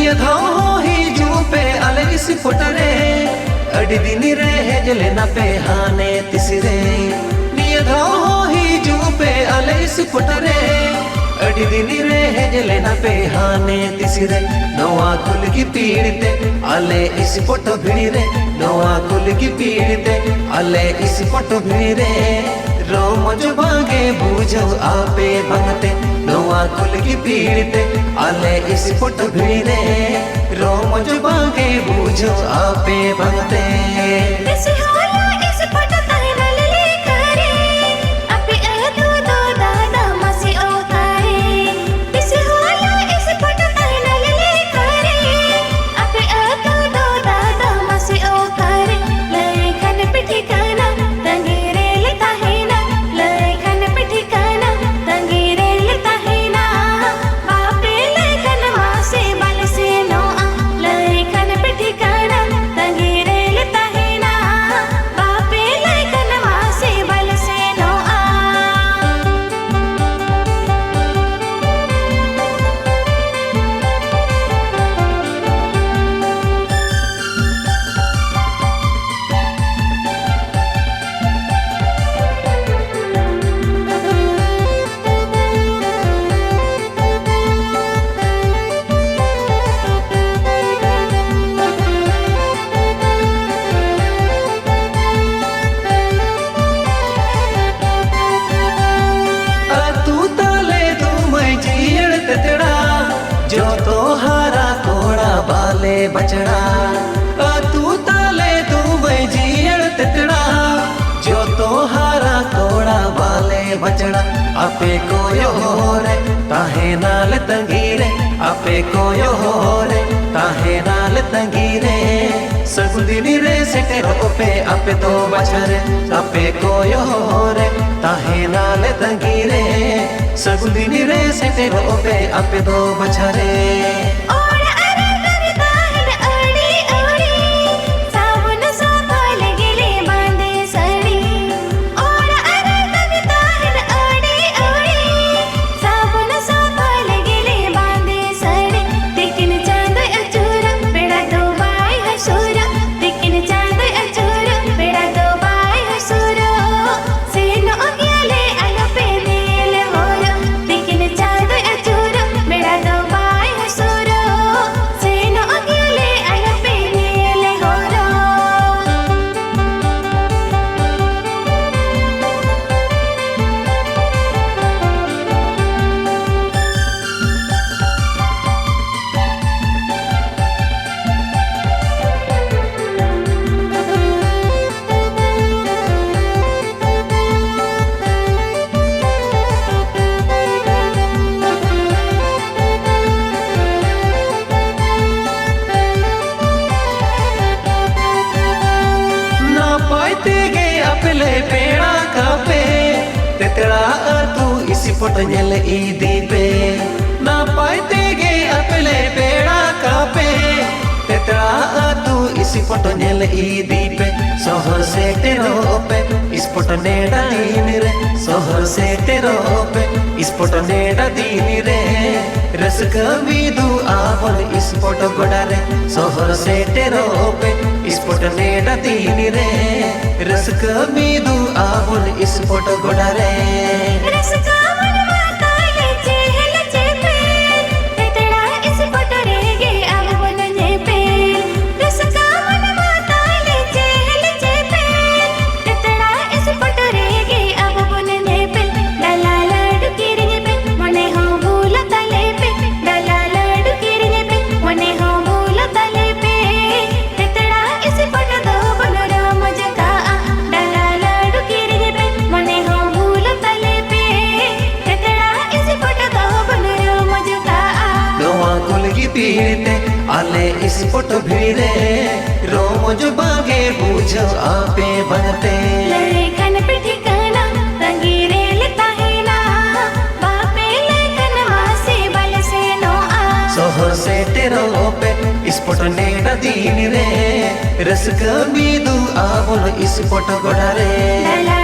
निया धाओ ही जूपे अले इस फुटरे अड़ी दिन रे हेजले ना पे हाने तिसरे निया धाओ ही जूपे अले इस फुटरे अड़ी दिन रे हेजले ना पे हाने तिसरे नवा कुल की पीड़ते अले इस फोटो भिड़े नवा कुल की पीड़ते अले इस फोटो भिड़े रोम जो भागे बूझो आपे भंगते नवा कुल की पीड़ते अले इस फोटो भिड़े रोम जो भागे बूझो आपे भंगते जो तो हारा कोड़ा बाले बचड़ा तू ताले तू मैं जीण तितड़ा जो तो हारा कोड़ा बाले बचड़ा आपे कोयो रे ताहे नाल तंगीरे आपे कोयो रे ताहे नाल तंगीरे सगुदिनी रे सेटे पे आपे तो बचरे आपे कोयो रे ताहे नाल तंगीरे सगुदिनी रे सेटे पे आपे तो बचरे पेड़ा कापे तेतड़ा तू इसी फोटोल ई दीपे ना पाते गे अपले पेड़ा कापे तेतड़ा तू इसी फोटोल ई दीपे सोहर से तेरो पे इस फोटो नेड़ा दीन रे सोहर से तेरो पे इस फोटो नेड़ा दीन रे रस कभी दू आवल इस फोटो गोड़ा रे सोहर से तेरो पे इस फोटो नेड़ा दीन रे रस कभी दू आवल इस फोटो गोड़ा रे आले इस फोटो भिड़े रोम जो बागे बूझो आपे बनते लेखन पे ठिकाना तंगीरे लेता है ना बापे लेखन वासे बल से नो आ सोहर से तेरो पे इस फोटो नेड़ा दीन रे रस कभी दू आवल इस फोटो गोड़ा रे